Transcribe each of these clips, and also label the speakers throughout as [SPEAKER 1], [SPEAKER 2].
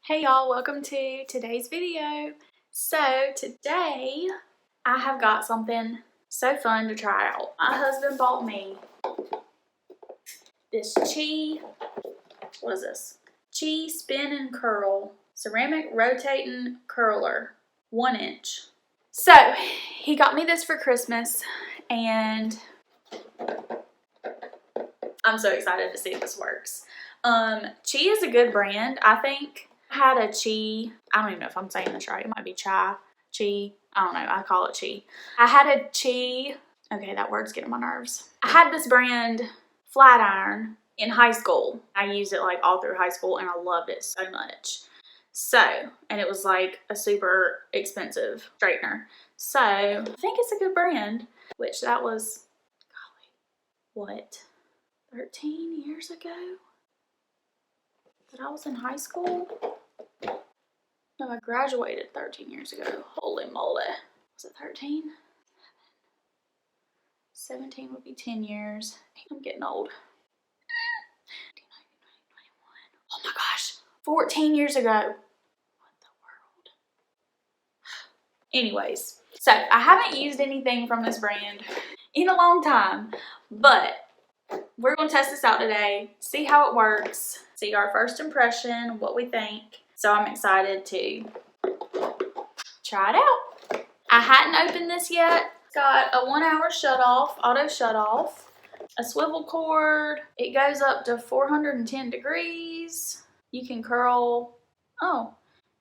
[SPEAKER 1] Hey y'all, welcome to today's video. So today I have got something so fun to try out. My husband bought me this what is this? Chi Spin and Curl ceramic rotating curler, 1 inch. So he got me this for Christmas and I'm so excited to see if this works. Chi is a good brand, I think. I had a Chi, I don't even know if I'm saying this right, it might be Chi, I don't know, I call it Chi. I had a Chi, okay, that word's getting on my nerves. I had this brand flat iron in high school. I used it like all through high school and I loved it so much. So, and it was like a super expensive straightener. So, I think it's a good brand, which that was, golly, what, 13 years ago? That I was in high school? No, I graduated 13 years ago. Holy moly. Was it 13? 17 would be 10 years. I'm getting old. Oh my gosh. 14 years ago. What the world? Anyways, so I haven't used anything from this brand in a long time, but we're going to test this out today, see how it works, see our first impression, what we think. So I'm excited to try it out. I hadn't opened this yet. It's got a 1 hour shut off, auto shut off, a swivel cord. It goes up to 410 degrees. You can curl,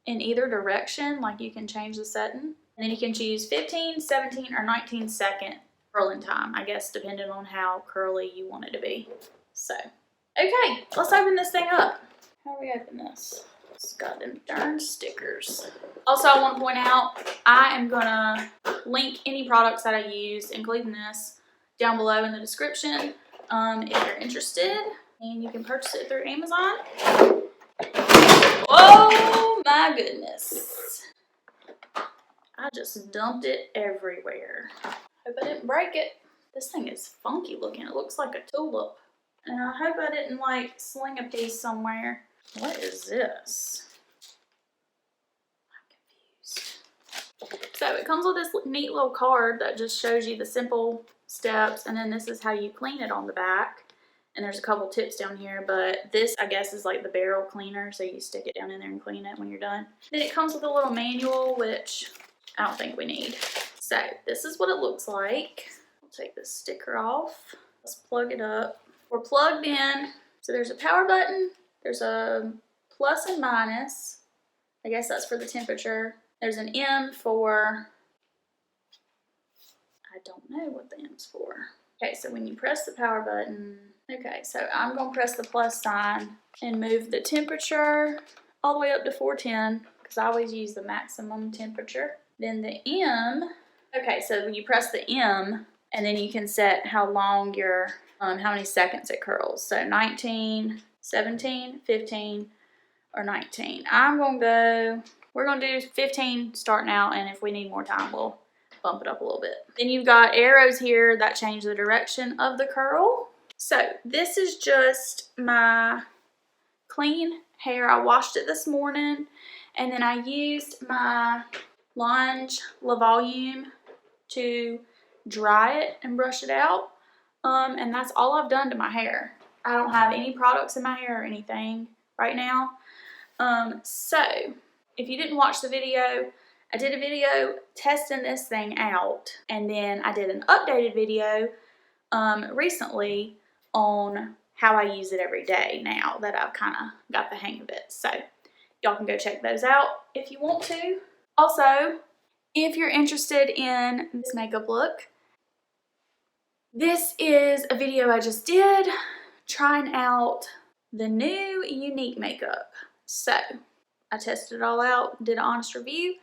[SPEAKER 1] in either direction, like you can change the setting. And then you can choose 15, 17, or 19 second curling time, I guess, depending on how curly you want it to be. So, okay, let's open this thing up. How do we open this? It's got them darn stickers. Also, I want to point out, I am gonna link any products that I use, including this, down below in the description if you're interested, and you can purchase it through Amazon. Oh my goodness. I just dumped it everywhere. Hope I didn't break it. This thing is funky looking. It looks like a tulip. And I hope I didn't like sling a piece somewhere. What is this? I'm confused. So it comes with this neat little card that just shows you the simple steps, and then this is how you clean it on the back. And there's a couple tips down here, but this, I guess, is like the barrel cleaner, so you stick it down in there and clean it when you're done. Then it comes with a little manual, which I don't think we need. So this is what it looks like. I'll take this sticker off. Let's plug it up. We're plugged in. So there's a power button. There's a plus and minus. I guess that's for the temperature. There's an M for, I don't know what the M's for. Okay, so when you press the power button, okay, so I'm going to press the plus sign and move the temperature all the way up to 410 because I always use the maximum temperature. Then the M, okay, so when you press the M, and then you can set how long your, how many seconds it curls. So 19, 17, 15, or 19. We're going to do 15 starting out, and if we need more time, we'll bump it up a little bit. Then you've got arrows here that change the direction of the curl. So this is just my clean hair. I washed it this morning, and then I used my LANGE La Volume to dry it and brush it out. And that's all I've done to my hair. I don't have any products in my hair or anything right now. So if you didn't watch the video, I did a video testing this thing out, and then I did an updated video recently on how I use it every day now that I've kind of got the hang of it. So y'all can go check those out if you want to. Also, if you're interested in this makeup look, this is a video I just did trying out the new Unique makeup. So I tested it all out, did an honest review.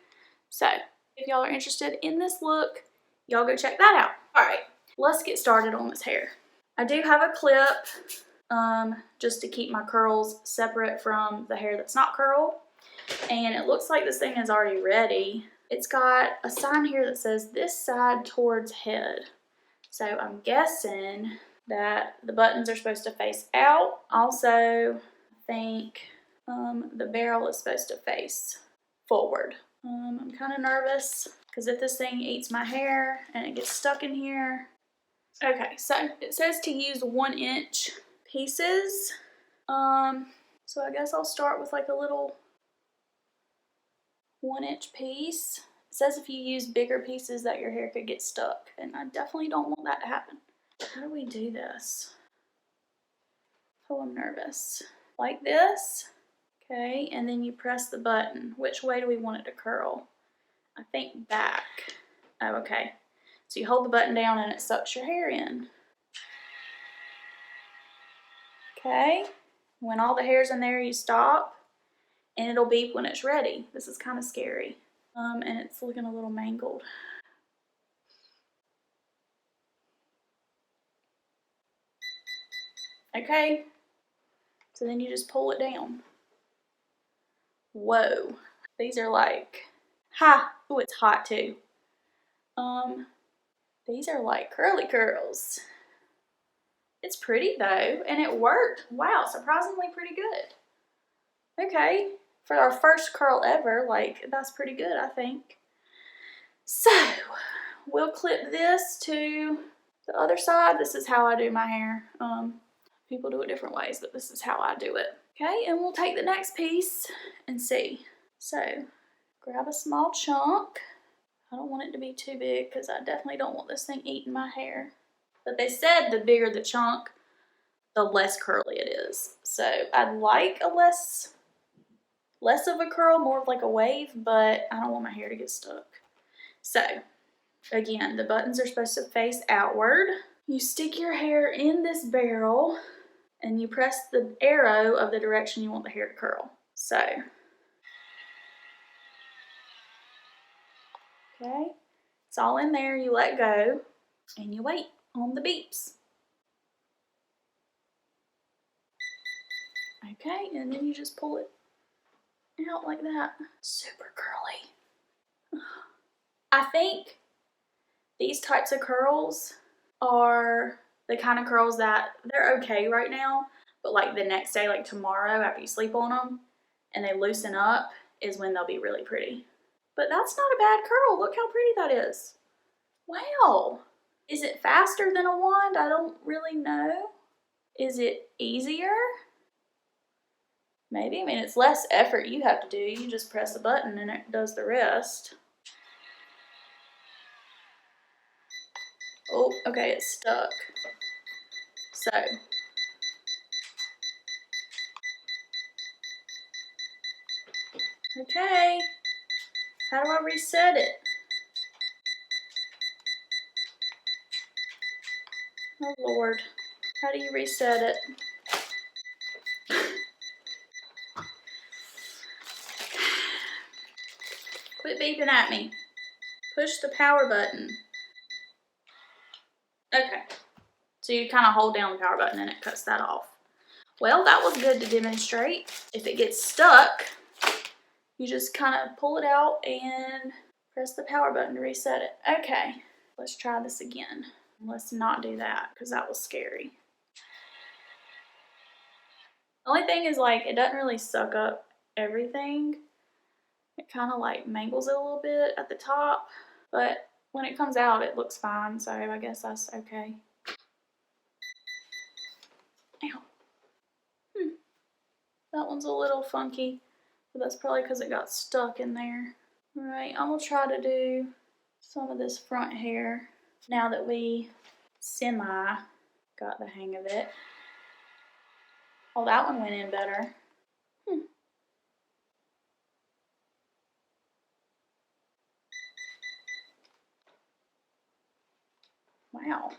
[SPEAKER 1] So if y'all are interested in this look, y'all go check that out. All right, let's get started on this hair. I do have a clip just to keep my curls separate from the hair that's not curl. And it looks like this thing is already ready. It's got a sign here that says this side towards head. So I'm guessing that the buttons are supposed to face out. Also, I think the barrel is supposed to face forward. I'm kind of nervous because if this thing eats my hair and it gets stuck in here. Okay, so it says to use 1-inch pieces. So I guess I'll start with like a little 1-inch piece. It says if you use bigger pieces that your hair could get stuck, and I definitely don't want that to happen. How do we do this? Oh, I'm nervous. Like this. Okay, and then you press the button. Which way do we want it to curl? I think back. Oh, okay. So you hold the button down and it sucks your hair in. Okay, when all the hair's in there, you stop, and it'll beep when it's ready. This is kind of scary. And it's looking a little mangled. Okay, so then you just pull it down. Whoa, these are like, oh, it's hot too. These are like curly curls. It's pretty though, and it worked. Wow, surprisingly pretty good. Okay, for our first curl ever, like, that's pretty good, I think. So, we'll clip this to the other side. This is how I do my hair. People do it different ways, but this is how I do it. Okay, and we'll take the next piece and see. So, grab a small chunk. I don't want it to be too big because I definitely don't want this thing eating my hair. But they said the bigger the chunk, the less curly it is. So I'd like a less of a curl, more of like a wave, but I don't want my hair to get stuck. So again, the buttons are supposed to face outward. You stick your hair in this barrel and you press the arrow of the direction you want the hair to curl. So, okay, it's all in there. You let go and you wait on the beeps. Okay, and then you just pull it out like that. Super curly. I think these types of curls are the kind of curls that they're okay right now, but like the next day, like tomorrow after you sleep on them and they loosen up is when they'll be really pretty. But that's not a bad curl. Look how pretty that is. Wow. Is it faster than a wand? I don't really know. Is it easier? Maybe. I mean, it's less effort you have to do. You just press a button and it does the rest. Oh, okay, it's stuck. So, okay, how do I reset it? Oh Lord, how do you reset it? Quit beeping at me. Push the power button. Okay, so you kind of hold down the power button and it cuts that off. Well, that was good to demonstrate. If it gets stuck, you just kind of pull it out and press the power button to reset it. Okay, let's try this again. Let's not do that because that was scary. The only thing is, like, it doesn't really suck up everything. It kind of like mangles it a little bit at the top, but when it comes out, it looks fine, so I guess that's okay. Ow. That one's a little funky, but that's probably because it got stuck in there. Alright, I'm going to try to do some of this front hair now that we semi got the hang of it. Oh, that one went in better. Wow.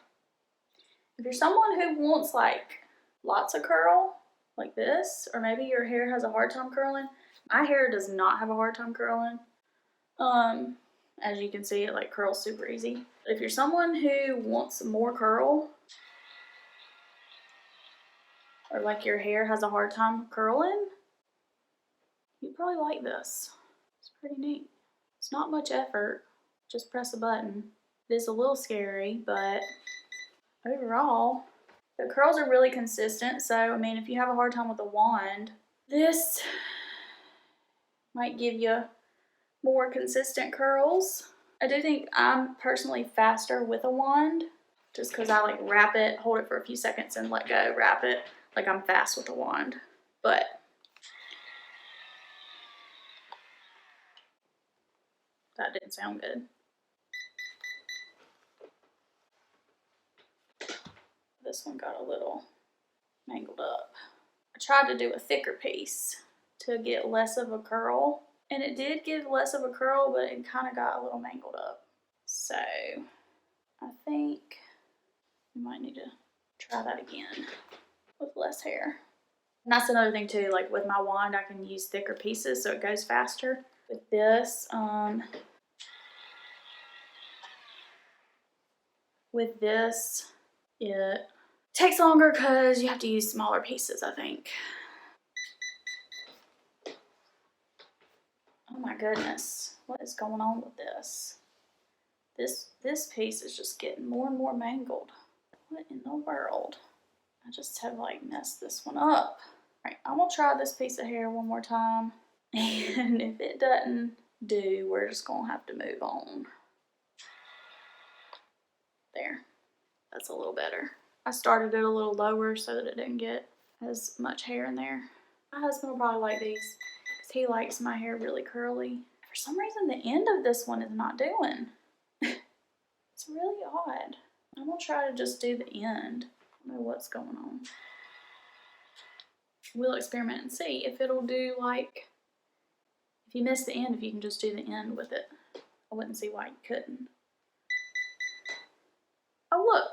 [SPEAKER 1] If you're someone who wants like lots of curl, like this, or maybe your hair has a hard time curling. My hair does not have a hard time curling. As you can see, it like curls super easy. But if you're someone who wants more curl, or like your hair has a hard time curling, you'd probably like this. It's pretty neat. It's not much effort. Just press a button. It is a little scary, but overall, the curls are really consistent. So, I mean, if you have a hard time with a wand, This might give you more consistent curls. I do think I'm personally faster with a wand, just because I like wrap it, hold it for a few seconds and let go, wrap it. Like I'm fast with a wand. But that didn't sound good. This one got a little mangled up. I tried to do a thicker piece to get less of a curl, and it did give less of a curl, but it kind of got a little mangled up. So I think you might need to try that again with less hair. And that's another thing too, like with my wand I can use thicker pieces so it goes faster. With this, it takes longer because you have to use smaller pieces, I think. Oh my goodness, what is going on with this? This piece is just getting more and more mangled. What in the world? I just have like messed this one up. Alright, I'm gonna try this piece of hair one more time. And if it doesn't do, we're just gonna have to move on. There, that's a little better. I started it a little lower so that it didn't get as much hair in there. My husband will probably like these because he likes my hair really curly. For some reason, the end of this one is not doing. It's really odd. I'm gonna try to just do the end. I don't know what's going on. We'll experiment and see if it'll do like, if you miss the end, if you can just do the end with it. I wouldn't see why you couldn't. Oh look,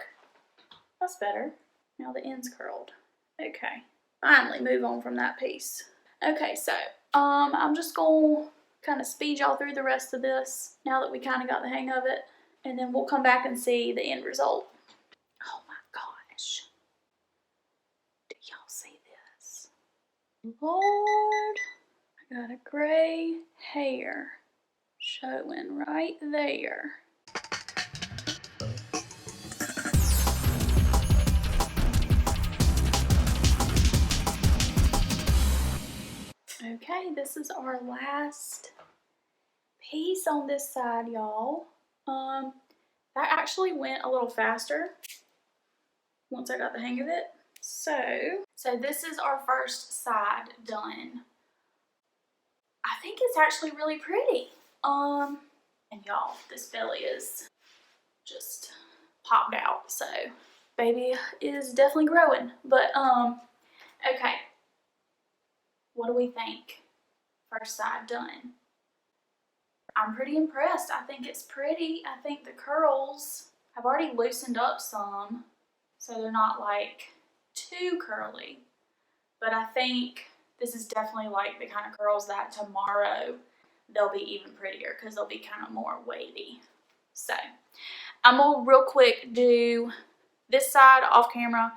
[SPEAKER 1] that's better. Now the end's curled. Okay, finally move on from that piece. Okay, so I'm just gonna kind of speed y'all through the rest of this now that we kind of got the hang of it, and then we'll come back and see the end result. Oh my gosh, do y'all see this? Lord, I got a gray hair showing right there. Okay, this is our last piece on this side, y'all. That actually went a little faster once I got the hang of it. So this is our first side done. I think it's actually really pretty. And y'all, this belly is just popped out, so baby is definitely growing. But okay. What do we think? First side done. I'm pretty impressed. I think it's pretty. I think the curls have already loosened up some, so they're not like too curly. But I think this is definitely like the kind of curls that tomorrow they'll be even prettier because they'll be kind of more wavy. So I'm gonna real quick do this side off camera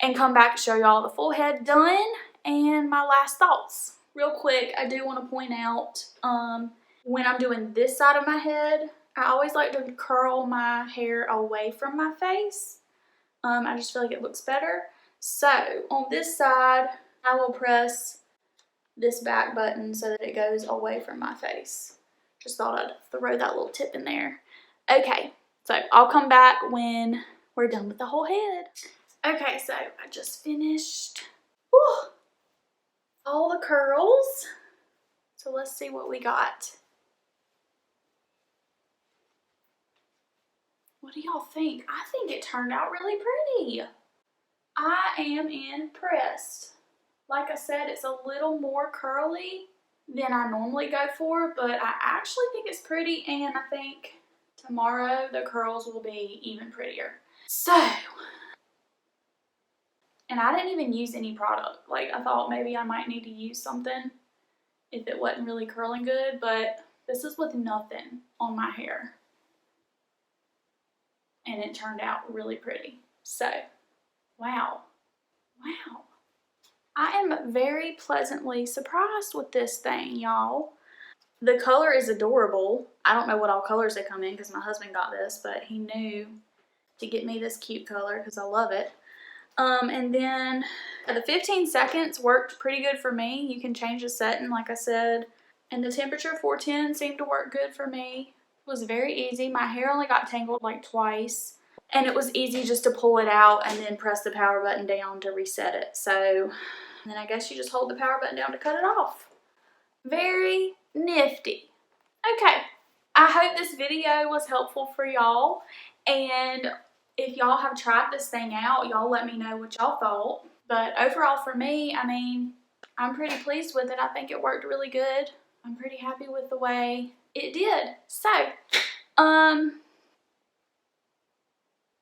[SPEAKER 1] and come back and show y'all the full head done and my last thoughts. Real quick, I do want to point out, when I'm doing this side of my head, I always like to curl my hair away from my face. I just feel like it looks better. So on this side, I will press this back button so that it goes away from my face. Just thought I'd throw that little tip in there. Okay, so I'll come back when we're done with the whole head. Okay, so I just finished all the curls. So let's see what we got. What do y'all think? I think it turned out really pretty. I am impressed. Like I said, it's a little more curly than I normally go for, but I actually think it's pretty, and I think tomorrow the curls will be even prettier. So, and I didn't even use any product. Like, I thought maybe I might need to use something if it wasn't really curling good, but this is with nothing on my hair. And it turned out really pretty. So, wow. Wow. I am very pleasantly surprised with this thing, y'all. The color is adorable. I don't know what all colors they come in because my husband got this, but he knew to get me this cute color because I love it. And then The 15 seconds worked pretty good for me. You can change the setting like I said. And the temperature 410 seemed to work good for me. It was very easy. My hair only got tangled like twice. And it was easy just to pull it out and then press the power button down to reset it. So then I guess you just hold the power button down to cut it off. Very nifty. Okay, I hope this video was helpful for y'all. And if y'all have tried this thing out, y'all let me know what y'all thought. But overall for me, I mean, I'm pretty pleased with it. I think it worked really good. I'm pretty happy with the way it did. So,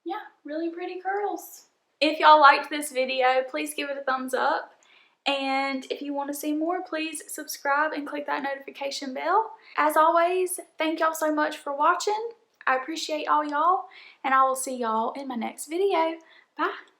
[SPEAKER 1] yeah, really pretty curls. If y'all liked this video, please give it a thumbs up. And if you want to see more, please subscribe and click that notification bell. As always, thank y'all so much for watching. I appreciate all y'all, and I will see y'all in my next video. Bye.